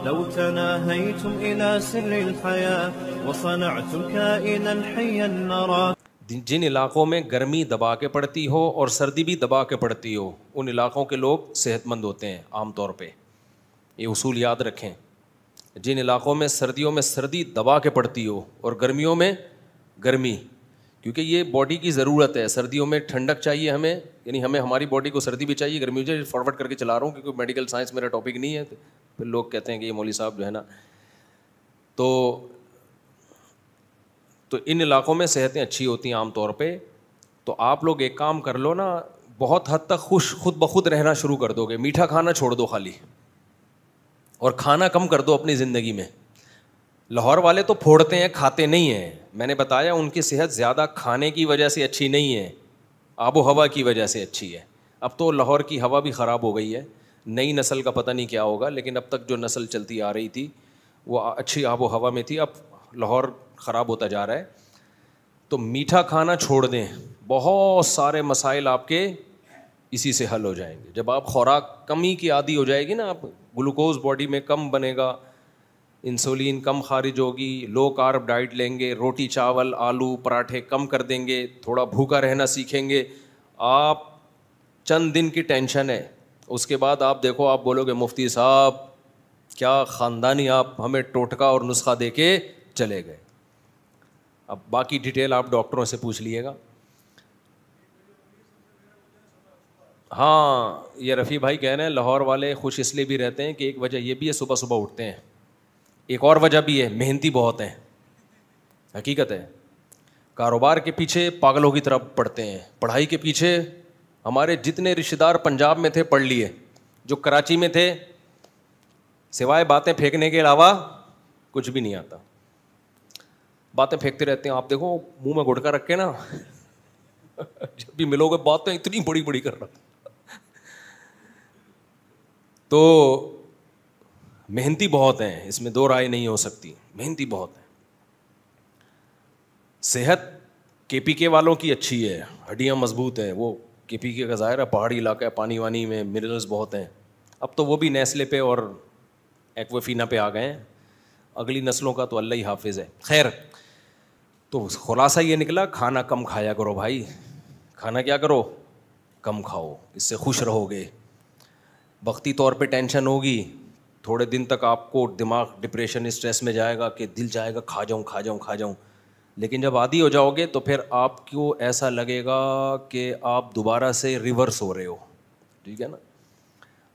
لو تناهيتم إلى سر الحياة وصنعتم كائنا حيا نرى. جن علاقوں میں گرمی دبا کے پڑتی ہو اور سردی بھی دبا کے پڑتی ہو ان علاقوں کے لوگ صحت مند ہوتے ہیں عام طور پہ. یہ اصول یاد رکھیں. جن علاقوں میں سردیوں میں سردی دبا کے پڑتی ہو اور گرمیوں میں گرمی, کیونکہ یہ باڈی کی ضرورت ہے. سردیوں میں ٹھنڈک چاہیے ہمیں, یعنی ہمیں ہماری باڈی کو سردی بھی چاہیے, گرمی بھی چاہیے. فارورڈ کر کے چلا رہا ہوں کیونکہ میڈیکل سائنس میرا ٹاپک نہیں ہے. پھر لوگ کہتے ہیں کہ یہ مولوی صاحب جو ہے نا, تو ان علاقوں میں صحتیں اچھی ہوتی ہیں عام طور پہ. تو آپ لوگ ایک کام کر لو نا, بہت حد تک خود بخود رہنا شروع کر دو گے. میٹھا کھانا چھوڑ دو خالی, اور کھانا کم کر دو اپنی زندگی میں. لاہور والے تو پھوڑتے ہیں, کھاتے نہیں ہیں. میں نے بتایا ان کی صحت زیادہ کھانے کی وجہ سے اچھی نہیں ہے, آب و ہوا کی وجہ سے اچھی ہے. اب تو لاہور کی ہوا بھی خراب ہو گئی ہے, نئی نسل کا پتہ نہیں کیا ہوگا, لیکن اب تک جو نسل چلتی آ رہی تھی وہ اچھی آب و ہوا میں تھی. اب لاہور خراب ہوتا جا رہا ہے. تو میٹھا کھانا چھوڑ دیں, بہت سارے مسائل آپ کے اسی سے حل ہو جائیں گے. جب آپ خوراک کمی کی عادی ہو جائے گی نا, آپ گلوکوز باڈی میں کم بنے گا, انسولین کم خارج ہوگی, لو کارب ڈائٹ لیں گے, روٹی چاول آلو پراٹھے کم کر دیں گے, تھوڑا بھوکا رہنا سیکھیں گے. آپ چند دن کی ٹینشن ہے, اس کے بعد آپ دیکھو, آپ بولو گے مفتی صاحب کیا خاندانی آپ ہمیں ٹوٹکا اور نسخہ دے کے چلے گئے. اب باقی ڈیٹیل آپ ڈاکٹروں سے پوچھ لیے گا. ہاں, یہ رفیع بھائی کہہ رہے ہیں لاہور والے خوش اس لیے بھی رہتے ہیں کہ ایک وجہ یہ بھی ہے صبح صبح اٹھتے ہیں, ایک اور وجہ بھی ہے محنتی بہت ہیں. حقیقت ہے, کاروبار کے پیچھے پاگلوں کی طرح پڑھتے ہیں, پڑھائی کے پیچھے. ہمارے جتنے رشتہ دار پنجاب میں تھے پڑھ لیے, جو کراچی میں تھے سوائے باتیں پھینکنے کے علاوہ کچھ بھی نہیں آتا. باتیں پھینکتے رہتے ہیں. آپ دیکھو منہ میں گٹکا رکھ کے نا, جب بھی ملو گے باتیں اتنی بڑی بڑی کر رہا. تو محنتی بہت ہیں, اس میں دو رائے نہیں ہو سکتی, محنتی بہت ہیں. صحت کے پی کے والوں کی اچھی ہے, ہڈیاں مضبوط ہیں. وہ کے پی کے کا ظاہر ہے پہاڑی علاقہ ہے, پانی وانی میں منرلز بہت ہیں. اب تو وہ بھی نیسلے پہ اور ایکوافینا پہ آ گئے ہیں, اگلی نسلوں کا تو اللہ ہی حافظ ہے. خیر, تو خلاصہ یہ نکلا کھانا کم کھایا کرو بھائی. کھانا کیا کرو, کم کھاؤ, اس سے خوش رہو گے. وقتی طور پہ ٹینشن ہوگی, تھوڑے دن تک آپ کو دماغ ڈپریشن اسٹریس میں جائے گا کہ دل چاہے گا کھا جاؤں کھا جاؤں کھا جاؤں. لیکن جب عادی ہو جاؤ گے تو پھر آپ کو ایسا لگے گا کہ آپ دوبارہ سے ریورس ہو رہے ہو. ٹھیک ہے نا.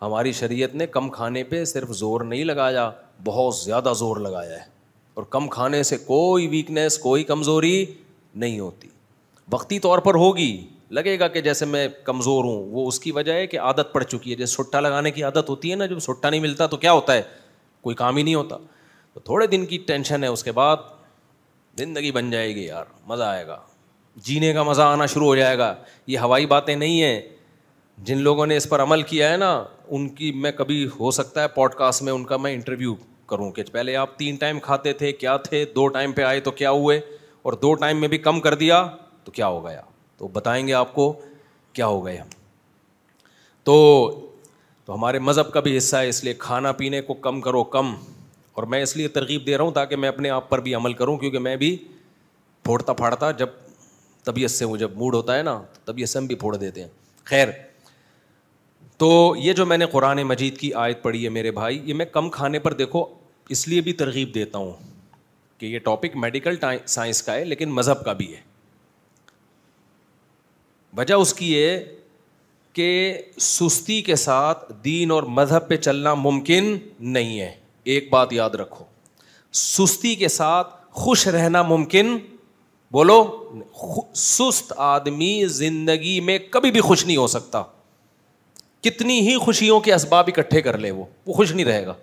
ہماری شریعت نے کم کھانے پہ صرف زور نہیں لگایا, بہت زیادہ زور لگایا ہے. اور کم کھانے سے کوئی ویکنیس کوئی کمزوری نہیں ہوتی. وقتی طور پر ہوگی, لگے گا کہ جیسے میں کمزور ہوں, وہ اس کی وجہ ہے کہ عادت پڑ چکی ہے. جیسے سٹا لگانے کی عادت ہوتی ہے نا, جب سٹا نہیں ملتا تو کیا ہوتا ہے, کوئی کام ہی نہیں ہوتا. تو تھوڑے دن کی ٹینشن ہے, اس کے بعد زندگی بن جائے گی یار, مزہ آئے گا, جینے کا مزہ آنا شروع ہو جائے گا. یہ ہوائی باتیں نہیں ہیں. جن لوگوں نے اس پر عمل کیا ہے نا, ان کی میں کبھی ہو سکتا ہے پوڈ کاسٹ میں ان کا میں انٹرویو کروں کہ پہلے آپ 3 ٹائم کھاتے تھے کیا تھے, 2 ٹائم پہ آئے تو کیا ہوئے, اور 2 ٹائم میں بھی کم کر دیا تو کیا ہو گیا. تو بتائیں گے آپ کو کیا ہو گیا. تو ہمارے مذہب کا بھی حصہ ہے, اس لیے کھانا پینے کو کم کرو, کم. اور میں اس لیے ترغیب دے رہا ہوں تاکہ میں اپنے آپ پر بھی عمل کروں, کیونکہ میں بھی پھوڑتا پھاڑتا جب طبیعت سے ہوں, جب موڈ ہوتا ہے نا طبیعت سے ہم بھی پھوڑ دیتے ہیں. خیر, تو یہ جو میں نے قرآن مجید کی آیت پڑھی ہے میرے بھائی, یہ میں کم کھانے پر دیکھو اس لیے بھی ترغیب دیتا ہوں کہ یہ ٹاپک میڈیکل سائنس کا ہے لیکن مذہب کا بھی ہے. وجہ اس کی ہے کہ سستی کے ساتھ دین اور مذہب پہ چلنا ممکن نہیں ہے. ایک بات یاد رکھو, سستی کے ساتھ خوش رہنا ممکن, بولو, سست آدمی زندگی میں کبھی بھی خوش نہیں ہو سکتا. کتنی ہی خوشیوں کے اسباب اکٹھے کر لے وہ خوش نہیں رہے گا.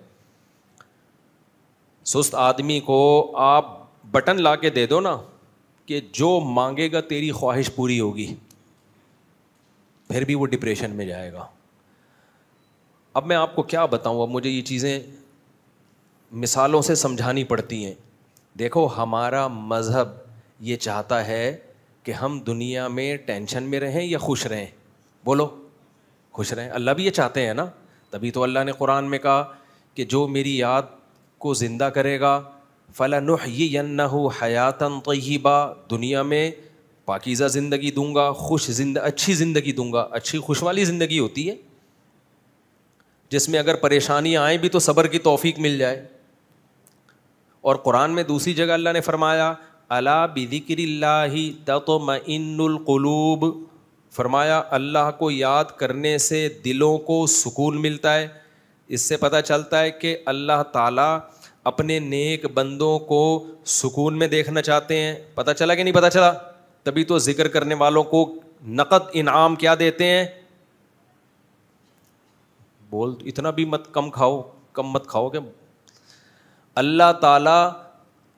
سست آدمی کو آپ بٹن لا کے دے دو نا کہ جو مانگے گا تیری خواہش پوری ہوگی, پھر بھی وہ ڈپریشن میں جائے گا. اب میں آپ کو کیا بتاؤں, اب مجھے یہ چیزیں مثالوں سے سمجھانی پڑتی ہیں. دیکھو ہمارا مذہب یہ چاہتا ہے کہ ہم دنیا میں ٹینشن میں رہیں یا خوش رہیں, بولو خوش رہیں. اللہ بھی یہ چاہتے ہیں نا, تبھی تو اللہ نے قرآن میں کہا کہ جو میری یاد کو زندہ کرے گا. فَلَنُحْيِيَنَّهُ حَيَاةً طَيِّبَةً, دنیا میں پاکیزہ زندگی دوں گا, اچھی زندگی دوں گا. اچھی خوش والی زندگی ہوتی ہے جس میں اگر پریشانیاں آئیں بھی تو صبر کی توفیق مل جائے. اور قرآن میں دوسری جگہ اللہ نے فرمایا الا بذکر اللہ تطمئن القلوب, فرمایا اللہ کو یاد کرنے سے دلوں کو سکون ملتا ہے. اس سے پتہ چلتا ہے کہ اللہ تعالیٰ اپنے نیک بندوں کو سکون میں دیکھنا چاہتے ہیں. پتہ چلا کہ نہیں پتہ چلا؟ تبھی تو ذکر کرنے والوں کو نقد انعام کیا دیتے ہیں؟ بول اتنا بھی مت کم مت کھاؤ کہ اللہ تعالیٰ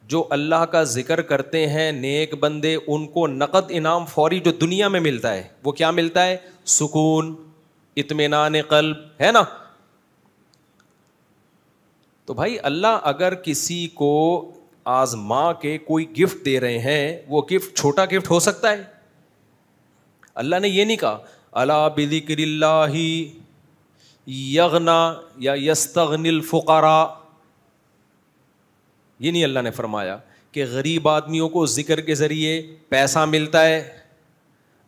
جو اللہ کا ذکر کرتے ہیں نیک بندے, ان کو نقد انعام فوری جو دنیا میں ملتا ہے وہ کیا ملتا ہے؟ سکون, اطمینان قلب, ہے نا. تو بھائی اللہ اگر کسی کو آزما کے کوئی گفٹ دے رہے ہیں, وہ گفٹ چھوٹا گفٹ ہو سکتا ہے؟ اللہ نے یہ نہیں کہا الا بذکر اللہ یغنا یا یستغنی الفقراء, یہ نہیں اللہ نے فرمایا کہ غریب آدمیوں کو ذکر کے ذریعے پیسہ ملتا ہے.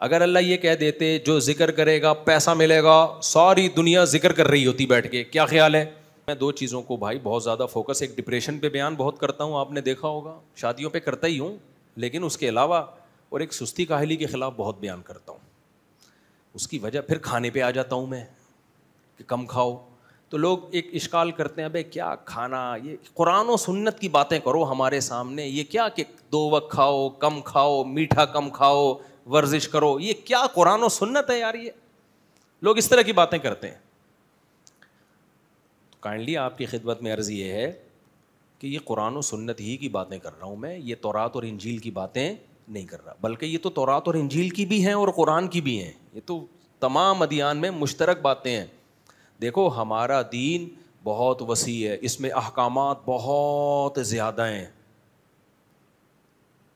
اگر اللہ یہ کہہ دیتے جو ذکر کرے گا پیسہ ملے گا, ساری دنیا ذکر کر رہی ہوتی بیٹھ کے. کیا خیال ہے؟ میں دو چیزوں کو بھائی بہت زیادہ فوکس, ایک ڈپریشن پہ بیان بہت کرتا ہوں, آپ نے دیکھا ہوگا, شادیوں پہ کرتا ہی ہوں, لیکن اس کے علاوہ اور ایک سستی کاہلی کے خلاف بہت بیان کرتا ہوں. اس کی وجہ پھر کھانے پہ آ جاتا ہوں میں کہ کم کھاؤ. تو لوگ ایک اشکال کرتے ہیں, بھائی کیا کھانا, یہ قرآن و سنت کی باتیں کرو ہمارے سامنے, یہ کیا کہ 2 وقت کھاؤ, کم کھاؤ, میٹھا کم کھاؤ, ورزش کرو, یہ کیا قرآن و سنت ہے یار؟ یہ لوگ اس طرح کی باتیں کرتے ہیں. کائنڈلی آپ کی خدمت میں عرض یہ ہے کہ یہ قرآن و سنت ہی کی باتیں کر رہا ہوں میں, یہ تورات اور انجیل کی باتیں نہیں کر رہا, بلکہ یہ تو تورات اور انجیل کی بھی ہیں اور قرآن کی بھی ہیں. یہ تو تمام ادیان میں مشترک باتیں ہیں. دیکھو ہمارا دین بہت وسیع ہے, اس میں احکامات بہت زیادہ ہیں,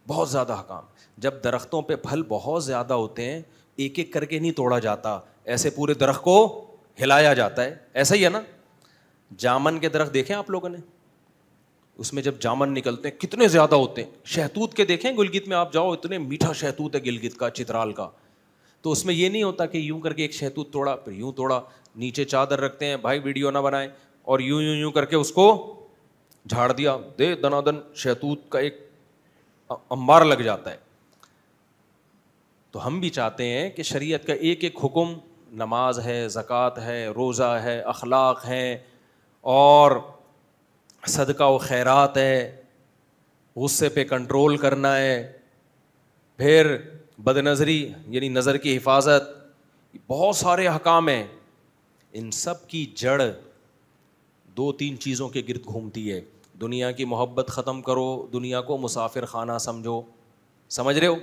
بہت زیادہ احکام. جب درختوں پہ پھل بہت زیادہ ہوتے ہیں, ایک ایک کر کے نہیں توڑا جاتا, ایسے پورے درخت کو ہلایا جاتا ہے. ایسا ہی ہے نا. جامن کے درخت دیکھیں آپ لوگوں نے, اس میں جب جامن نکلتے ہیں کتنے زیادہ ہوتے ہیں. شہتوت کے دیکھیں, گلگت میں آپ جاؤ, اتنے میٹھا شہتوت ہے گلگت کا, چترال کا. تو اس میں یہ نہیں ہوتا کہ یوں کر کے ایک شہتوت توڑا پھر یوں توڑا, نیچے چادر رکھتے ہیں, بھائی ویڈیو نہ بنائیں, اور یوں کر کے اس کو جھاڑ دیا, دے دنادن شہتوت کا ایک انبار لگ جاتا ہے. تو ہم بھی چاہتے ہیں کہ شریعت کا ایک ایک حکم, نماز ہے, زکوٰۃ ہے, روزہ ہے, اخلاق ہیں, اور صدقہ و خیرات ہے, غصے پہ کنٹرول کرنا ہے, پھر بد نظری یعنی نظر کی حفاظت, بہت سارے احکام ہیں. ان سب کی جڑ 2-3 چیزوں کے گرد گھومتی ہے. دنیا کی محبت ختم کرو, دنیا کو مسافر خانہ سمجھو, سمجھ رہے ہو.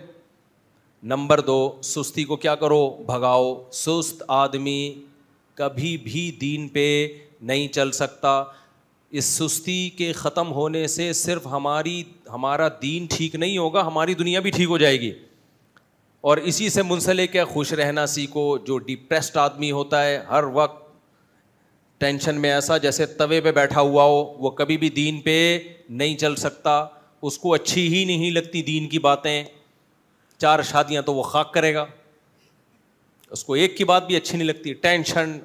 نمبر 2, سستی کو کیا کرو, بھگاؤ. سست آدمی کبھی بھی دین پہ نہیں چل سکتا. اس سستی کے ختم ہونے سے صرف ہمارا دین ٹھیک نہیں ہوگا, ہماری دنیا بھی ٹھیک ہو جائے گی. اور اسی سے منسلک ہے خوش رہنا سیکھو. جو ڈپریسڈ آدمی ہوتا ہے, ہر وقت ٹینشن میں ایسا جیسے توے پہ بیٹھا ہوا ہو, وہ کبھی بھی دین پہ نہیں چل سکتا, اس کو اچھی ہی نہیں لگتی دین کی باتیں. 4 شادیاں تو وہ خاک کرے گا, اس کو ایک کی بات بھی اچھی نہیں لگتی. ٹینشن,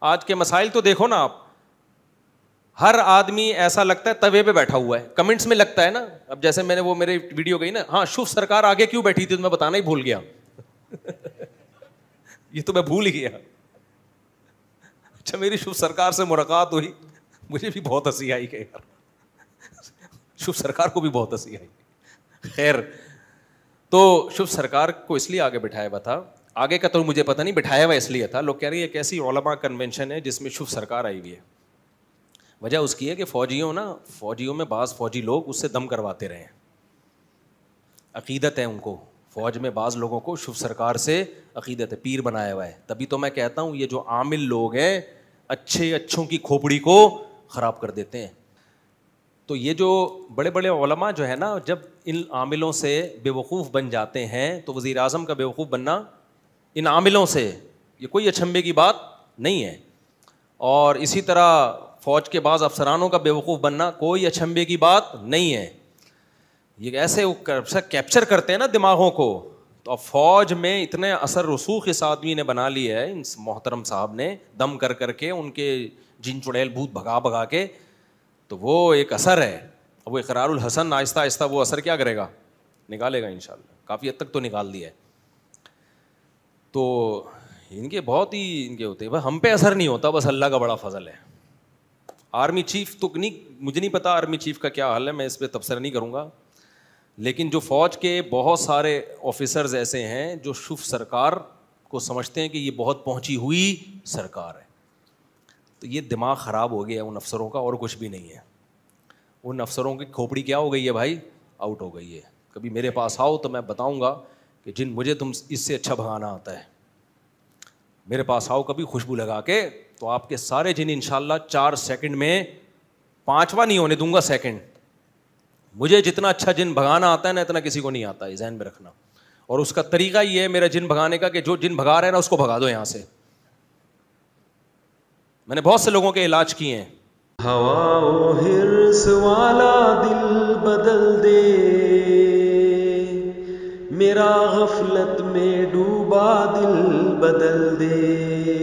آج کے مسائل تو دیکھو نا آپ, ہر آدمی ایسا لگتا ہے توے پہ بیٹھا ہوا ہے. کمنٹس میں لگتا ہے نا, اب جیسے میں نے وہ میرے ویڈیو گئی نا, ہاں شوف سرکار آگے کیوں بیٹھی تھی تو میں بتانا ہی بھول گیا. یہ تو میں بھول ہی گیا. اچھا میری شوف سرکار سے ملاقات ہوئی, مجھے بھی بہت ہنسی آئی کہ یار شوف سرکار کو بھی بہت ہنسی آئی. خیر, تو شوف سرکار کو اس لیے آگے بٹھایا ہوا تھا, آگے کا تو مجھے پتہ نہیں, بٹھایا ہوا اس لیے تھا. لوگ کہہ رہے ہیں ایک ایسی علماء کنونشن ہے جس میں شوف سرکار آئی ہوئی ہے. وجہ اس کی ہے کہ فوجیوں میں بعض فوجی لوگ اس سے دم کرواتے رہے ہیں, عقیدت ہے ان کو. فوج میں بعض لوگوں کو شوف سرکار سے عقیدت ہے, پیر بنایا ہوا ہے. تبھی تو میں کہتا ہوں یہ جو عامل لوگ ہیں اچھوں کی کھوپڑی کو خراب کر دیتے ہیں. تو یہ جو بڑے بڑے علماء جو ہے نا, جب ان عاملوں سے بے وقوف بن جاتے ہیں, تو وزیر اعظم کا بے وقوف بننا ان عاملوں سے یہ کوئی اچھمبے کی بات نہیں ہے. اور اسی طرح فوج کے بعض افسرانوں کا بیوقوف بننا کوئی اچھمبے کی بات نہیں ہے. یہ ایسے کیپچر کرتے ہیں نا دماغوں کو. تو اب فوج میں اتنے اثر رسوخ اس آدمی نے بنا لی ہے, اس محترم صاحب نے, دم کر کر کے ان کے جن چڑیل بھوت بھگا بھگا کے, تو وہ ایک اثر ہے. وہ اقرار الحسن آہستہ آہستہ وہ اثر کیا کرے گا, نکالے گا انشاءاللہ. کافی حد تک تو نکال دیا ہے. تو ان کے بہت ہی ان کے ہوتے ہیں, ہم پہ اثر نہیں ہوتا, بس اللہ کا بڑا فضل ہے. آرمی چیف تو نہیں, مجھے نہیں پتا آرمی چیف کا کیا حال ہے, میں اس پہ تبصرہ نہیں کروں گا, لیکن جو فوج کے بہت سارے آفیسرز ایسے ہیں جو شوف سرکار کو سمجھتے ہیں کہ یہ بہت پہنچی ہوئی سرکار ہے. تو یہ دماغ خراب ہو گیا ان افسروں کا, اور کچھ بھی نہیں ہے. ان افسروں کی کھوپڑی کیا ہو گئی ہے بھائی, آؤٹ ہو گئی ہے. کبھی میرے پاس آؤ تو میں بتاؤں گا کہ جن مجھے تم اس سے اچھا بھگانا آتا ہے. میرے پاس آؤ کبھی خوشبو لگا کے, تو آپ کے سارے جن انشاءاللہ 4 سیکنڈ میں, 5واں نہیں ہونے دوں گا سیکنڈ. مجھے جتنا اچھا جن بھگانا آتا ہے نا, اتنا کسی کو نہیں آتا ہے, ذہن میں رکھنا. اور اس کا طریقہ یہ ہے میرا جن بھگانے کا کہ جو جن بھگا رہے ہیں نا اس کو بھگا دو یہاں سے. میں نے بہت سے لوگوں کے علاج کیے ہیں. ہوا و حرص والا دل بدل دے, میرا غفلت میں ڈوبا دل بدل دے.